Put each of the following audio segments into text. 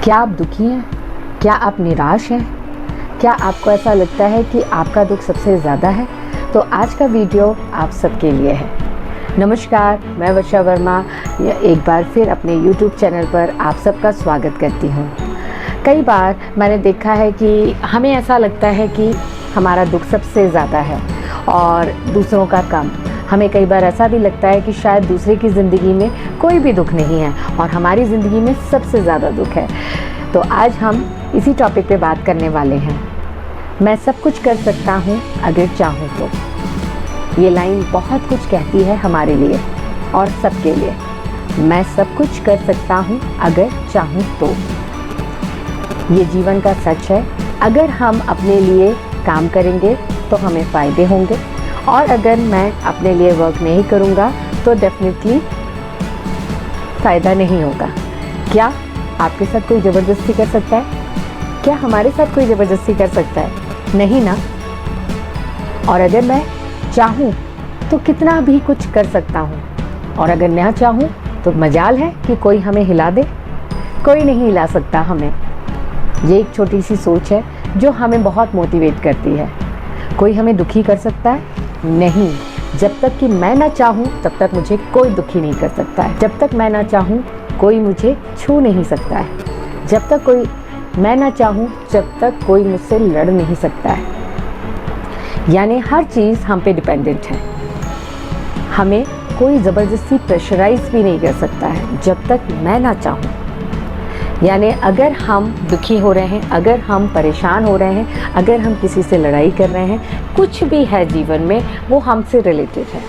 क्या आप दुखी हैं? क्या आप निराश हैं? क्या आपको ऐसा लगता है कि आपका दुख सबसे ज़्यादा है? तो आज का वीडियो आप सबके लिए है। नमस्कार, मैं वर्षा वर्मा एक बार फिर अपने YouTube चैनल पर आप सबका स्वागत करती हूँ। कई बार मैंने देखा है कि हमें ऐसा लगता है कि हमारा दुख सबसे ज़्यादा है और दूसरों का कम। हमें कई बार ऐसा भी लगता है कि शायद दूसरे की ज़िंदगी में कोई भी दुख नहीं है और हमारी ज़िंदगी में सबसे ज़्यादा दुख है। तो आज हम इसी टॉपिक पे बात करने वाले हैं। मैं सब कुछ कर सकता हूँ अगर चाहूँ तो। ये लाइन बहुत कुछ कहती है हमारे लिए और सबके लिए। मैं सब कुछ कर सकता हूँ अगर चाहूँ तो। ये जीवन का सच है। अगर हम अपने लिए काम करेंगे तो हमें फ़ायदे होंगे और अगर मैं अपने लिए वर्क नहीं करूँगा तो डेफिनेटली फ़ायदा नहीं होगा। क्या आपके साथ कोई ज़बरदस्ती कर सकता है? क्या हमारे साथ कोई ज़बरदस्ती कर सकता है? नहीं ना। और अगर मैं चाहूँ तो कितना भी कुछ कर सकता हूँ और अगर ना चाहूँ तो मजाल है कि कोई हमें हिला दे। कोई नहीं हिला सकता हमें। ये एक छोटी सी सोच है जो हमें बहुत मोटिवेट करती है। कोई हमें दुखी कर सकता है? नहीं। जब तक कि मैं ना चाहूँ तब तक मुझे कोई दुखी नहीं कर सकता है। जब तक मैं ना चाहूँ कोई मुझे छू नहीं सकता है। जब तक मैं ना चाहूँ जब तक कोई मुझसे लड़ नहीं सकता है। यानी हर चीज़ हम पे डिपेंडेंट है। हमें कोई ज़बरदस्ती प्रेशराइज भी नहीं कर सकता है जब तक मैं ना चाहूँ। यानी अगर हम दुखी हो रहे हैं, अगर हम परेशान हो रहे हैं, अगर हम किसी से लड़ाई कर रहे हैं, कुछ भी है जीवन में वो हमसे रिलेटेड है।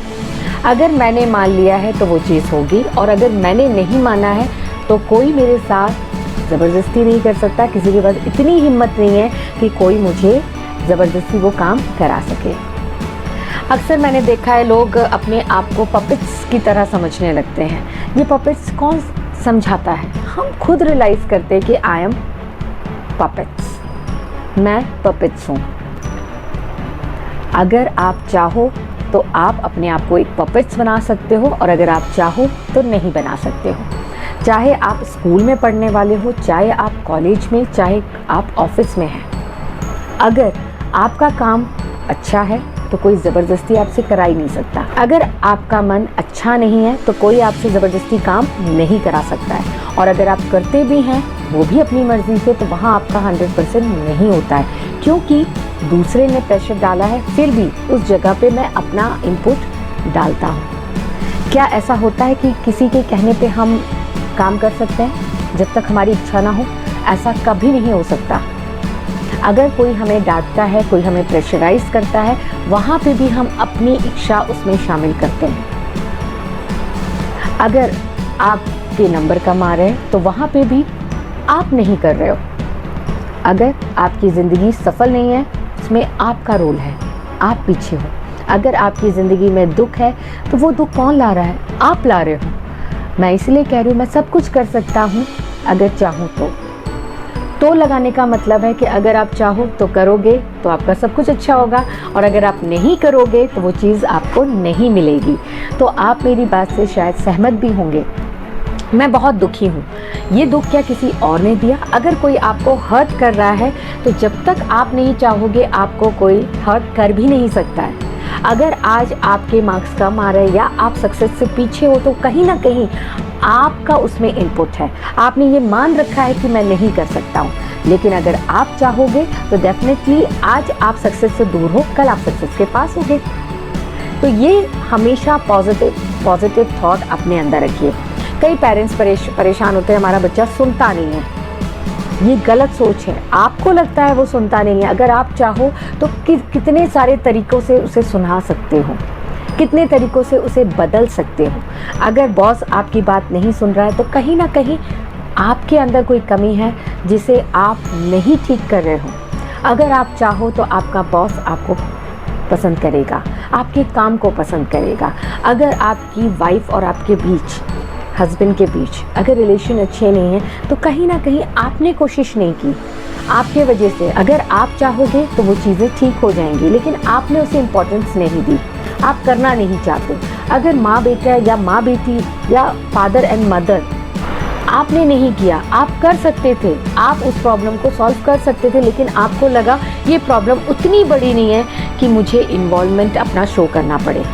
अगर मैंने मान लिया है तो वो चीज़ होगी और अगर मैंने नहीं माना है तो कोई मेरे साथ ज़बरदस्ती नहीं कर सकता। किसी के पास इतनी हिम्मत नहीं है कि कोई मुझे ज़बरदस्ती वो काम करा सके। अक्सर मैंने देखा है लोग अपने आप को पपेट्स की तरह समझने लगते हैं। ये पपेट्स कौन समझाता है? हम खुद रियलाइज़ करते हैं कि आई एम पपेट्स, मैं पपेट्स हूँ। अगर आप चाहो तो आप अपने आप को एक पपेट्स बना सकते हो और अगर आप चाहो तो नहीं बना सकते हो। चाहे आप स्कूल में पढ़ने वाले हो, चाहे आप कॉलेज में, चाहे आप ऑफिस में हैं। अगर आपका काम अच्छा है तो कोई ज़बरदस्ती आपसे करा ही नहीं सकता। अगर आपका मन अच्छा नहीं है तो कोई आपसे ज़बरदस्ती काम नहीं करा सकता है और अगर आप करते भी हैं वो भी अपनी मर्ज़ी से, तो वहाँ आपका 100% नहीं होता है क्योंकि दूसरे ने प्रेशर डाला है। फिर भी उस जगह पे मैं अपना इनपुट डालता हूँ। क्या ऐसा होता है कि किसी के कहने पे हम काम कर सकते हैं जब तक हमारी इच्छा ना हो? ऐसा कभी नहीं हो सकता। अगर कोई हमें डांटता है, कोई हमें प्रेशराइज करता है, वहाँ पे भी हम अपनी इच्छा उसमें शामिल करते हैं। अगर आपके नंबर कम आ रहे हैं तो वहाँ पे भी आप नहीं कर रहे हो। अगर आपकी ज़िंदगी सफल नहीं है उसमें आपका रोल है, आप पीछे हो। अगर आपकी ज़िंदगी में दुख है तो वो दुख कौन ला रहा है? आप ला रहे हो। मैं इसलिए कह रही हूँ मैं सब कुछ कर सकता हूँ अगर चाहूँ तो लगाने का मतलब है कि अगर आप चाहो तो करोगे तो आपका सब कुछ अच्छा होगा और अगर आप नहीं करोगे तो वो चीज़ आपको नहीं मिलेगी। तो आप मेरी बात से शायद सहमत भी होंगे। मैं बहुत दुखी हूँ। ये दुख क्या किसी और ने दिया? अगर कोई आपको हर्ट कर रहा है तो जब तक आप नहीं चाहोगे आपको कोई हर्ट कर भी नहीं सकता है। अगर आज आपके मार्क्स कम आ रहे हैं या आप सक्सेस से पीछे हो तो कहीं ना कहीं आपका उसमें इनपुट है। आपने ये मान रखा है कि मैं नहीं कर सकता हूँ, लेकिन अगर आप चाहोगे तो डेफिनेटली आज आप सक्सेस से दूर हो, कल आप सक्सेस के पास होगे। तो ये हमेशा पॉजिटिव थॉट अपने अंदर रखिए। कई पेरेंट्स परेशान होते हैं हमारा बच्चा सुनता नहीं है। ये गलत सोच है। आपको लगता है वो सुनता नहीं है। अगर आप चाहो तो कितने सारे तरीक़ों से उसे सुना सकते हो, कितने तरीक़ों से उसे बदल सकते हो। अगर बॉस आपकी बात नहीं सुन रहा है तो कहीं ना कहीं आपके अंदर कोई कमी है जिसे आप नहीं ठीक कर रहे हो। अगर आप चाहो तो आपका बॉस आपको पसंद करेगा, आपके काम को पसंद करेगा। अगर आपकी वाइफ और आपके बीच, हस्बैंड के बीच अगर रिलेशन अच्छे नहीं हैं तो कहीं ना कहीं आपने कोशिश नहीं की। आपके वजह से अगर आप चाहोगे तो वो चीज़ें ठीक हो जाएंगी, लेकिन आपने उसे इम्पोर्टेंस नहीं दी, आप करना नहीं चाहते। अगर माँ बेटा या माँ बेटी या फादर एंड मदर आपने नहीं किया, आप कर सकते थे, आप उस प्रॉब्लम को सॉल्व कर सकते थे, लेकिन आपको लगा ये प्रॉब्लम उतनी बड़ी नहीं है कि मुझे इन्वॉल्वमेंट अपना शो करना पड़े।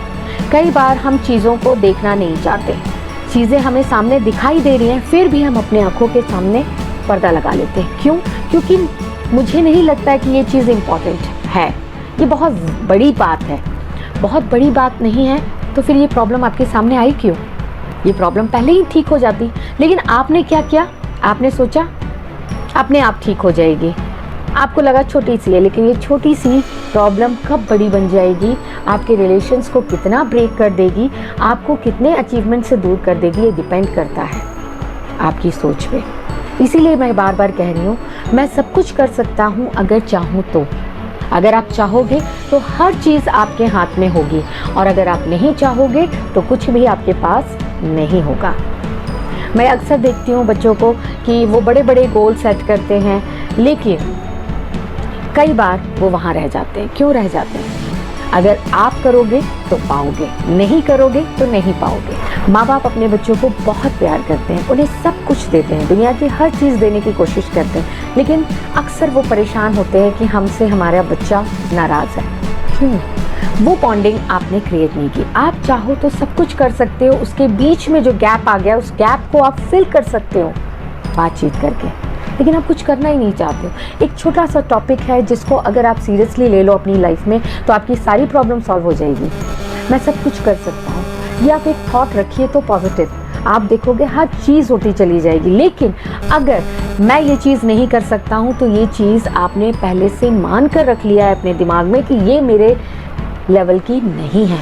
कई बार हम चीज़ों को देखना नहीं चाहते, चीज़ें हमें सामने दिखाई दे रही हैं, फिर भी हम अपने आँखों के सामने पर्दा लगा लेते हैं। क्यों? क्योंकि मुझे नहीं लगता है कि ये चीज़ इम्पॉर्टेंट है, ये बहुत बड़ी बात है। बहुत बड़ी बात नहीं है तो फिर ये प्रॉब्लम आपके सामने आई क्यों? ये प्रॉब्लम पहले ही ठीक हो जाती। लेकिन आपने क्या किया? आपने सोचा अपने आप ठीक हो जाएगी। आपको लगा छोटी सी है, लेकिन ये छोटी सी प्रॉब्लम कब बड़ी बन जाएगी, आपके रिलेशंस को कितना ब्रेक कर देगी, आपको कितने अचीवमेंट से दूर कर देगी, ये डिपेंड करता है आपकी सोच पे। इसीलिए मैं बार बार कह रही हूँ, मैं सब कुछ कर सकता हूँ अगर चाहूँ तो। अगर आप चाहोगे तो हर चीज़ आपके हाथ में होगी, और अगर आप नहीं चाहोगे तो कुछ भी आपके पास नहीं होगा। मैं अक्सर देखती हूँ बच्चों को कि वो बड़े बड़े गोल सेट करते हैं, लेकिन कई बार वो वहाँ रह जाते हैं। क्यों रह जाते हैं? अगर आप करोगे तो पाओगे, नहीं करोगे तो नहीं पाओगे। माँ बाप अपने बच्चों को बहुत प्यार करते हैं, उन्हें सब कुछ देते हैं, दुनिया की हर चीज़ देने की कोशिश करते हैं, लेकिन अक्सर वो परेशान होते हैं कि हमसे हमारा बच्चा नाराज़ है। क्यों? वो बॉन्डिंग आपने क्रिएट नहीं की। आप चाहो तो सब कुछ कर सकते हो, उसके बीच में जो गैप आ गया उस गैप को आप फिल कर सकते हो बातचीत करके, लेकिन आप कुछ करना ही नहीं चाहते हो। एक छोटा सा टॉपिक है जिसको अगर आप सीरियसली ले लो अपनी लाइफ में तो आपकी सारी प्रॉब्लम सॉल्व हो जाएगी। मैं सब कुछ कर सकता हूँ, ये आप एक थॉट रखिए तो पॉजिटिव, आप देखोगे हर चीज़ होती चली जाएगी। लेकिन अगर मैं ये चीज़ नहीं कर सकता हूँ तो ये चीज़ आपने पहले से मान कर रख लिया है अपने दिमाग में कि ये मेरे लेवल की नहीं है,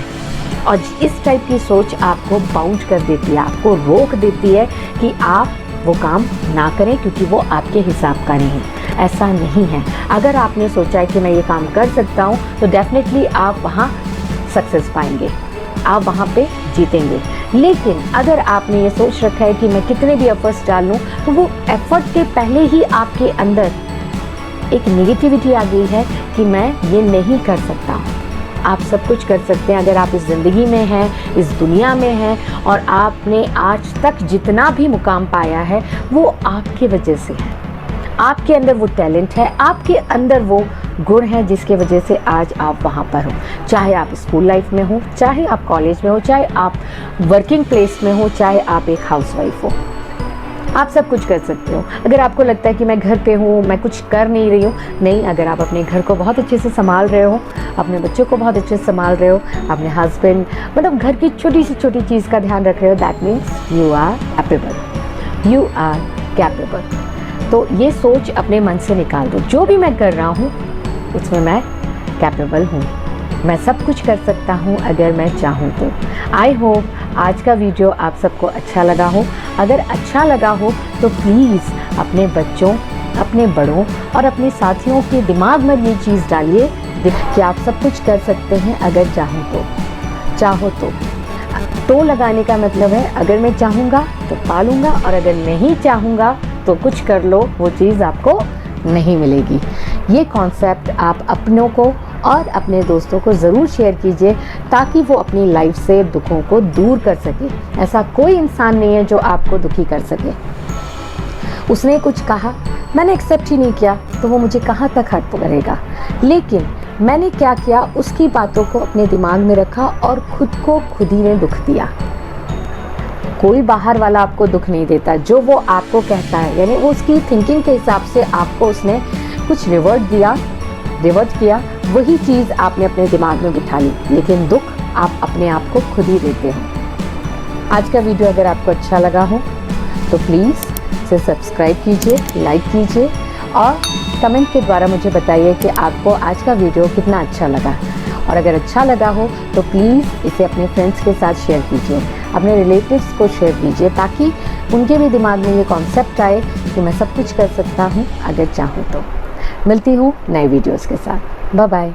और इस टाइप की सोच आपको बाउंड कर देती है, आपको रोक देती है कि आप वो काम ना करें क्योंकि वो आपके हिसाब का नहीं है। ऐसा नहीं है। अगर आपने सोचा है कि मैं ये काम कर सकता हूँ तो डेफिनेटली आप वहाँ सक्सेस पाएंगे, आप वहाँ पे जीतेंगे। लेकिन अगर आपने ये सोच रखा है कि मैं कितने भी एफर्ट्स डाल लूँ, तो वो एफर्ट के पहले ही आपके अंदर एक नेगेटिविटी आ गई है कि मैं ये नहीं कर सकता। आप सब कुछ कर सकते हैं अगर आप इस ज़िंदगी में हैं, इस दुनिया में हैं, और आपने आज तक जितना भी मुकाम पाया है वो आपकी वजह से है। आपके अंदर वो टैलेंट है, आपके अंदर वो गुण है जिसके वजह से आज आप वहाँ पर हो। चाहे आप स्कूल लाइफ में हो, चाहे आप कॉलेज में हो, चाहे आप वर्किंग प्लेस में हो, चाहे आप एक हाउसवाइफ हो, आप सब कुछ कर सकते हो। अगर आपको लगता है कि मैं घर पे हूँ, मैं कुछ कर नहीं रही हूँ, नहीं, अगर आप अपने घर को बहुत अच्छे से संभाल रहे हो, अपने बच्चों को बहुत अच्छे से संभाल रहे हो, अपने हस्बैंड, मतलब घर की छोटी से छोटी चीज़ का ध्यान रख रहे हो, that means you are capable, you are capable. तो ये सोच अपने मन से निकाल दो, जो भी मैं कर रहा हूँ उसमें मैं कैपेबल हूँ, मैं सब कुछ कर सकता हूँ अगर मैं चाहूँ तो। आई होप आज का वीडियो आप सबको अच्छा लगा हो। अगर अच्छा लगा हो तो प्लीज़ अपने बच्चों, अपने बड़ों और अपने साथियों के दिमाग में ये चीज़ डालिए कि आप सब कुछ कर सकते हैं अगर चाहूँ तो। चाहो तो लगाने का मतलब है अगर मैं चाहूँगा तो पालूँगा, और अगर नहीं चाहूँगा तो कुछ कर लो, वो चीज़ आपको नहीं मिलेगी। ये कॉन्सेप्ट आप अपनों को और अपने दोस्तों को ज़रूर शेयर कीजिए ताकि वो अपनी लाइफ से दुखों को दूर कर सके। ऐसा कोई इंसान नहीं है जो आपको दुखी कर सके। उसने कुछ कहा, मैंने एक्सेप्ट ही नहीं किया, तो वो मुझे कहाँ तक हर्ट करेगा। लेकिन मैंने क्या किया, उसकी बातों को अपने दिमाग में रखा और खुद को खुद ही ने दुख दिया। कोई बाहर वाला आपको दुख नहीं देता, जो वो आपको कहता है, यानी वो उसकी थिंकिंग के हिसाब से आपको उसने कुछ रिवर्ट किया, वही चीज़ आपने अपने दिमाग में बिठा ली, लेकिन दुख आप अपने आप को खुद ही देते हो। आज का वीडियो अगर आपको अच्छा लगा हो तो प्लीज़ इसे सब्सक्राइब कीजिए, लाइक कीजिए और कमेंट के द्वारा मुझे बताइए कि आपको आज का वीडियो कितना अच्छा लगा। और अगर अच्छा लगा हो तो प्लीज़ इसे अपने फ्रेंड्स के साथ शेयर कीजिए, अपने रिलेटिव्स को शेयर कीजिए, ताकि उनके भी दिमाग में ये कॉन्सेप्ट आए कि मैं सब कुछ कर सकता हूँ अगर चाहूँ तो। मिलती हूँ नए वीडियोज़ के साथ। Bye bye.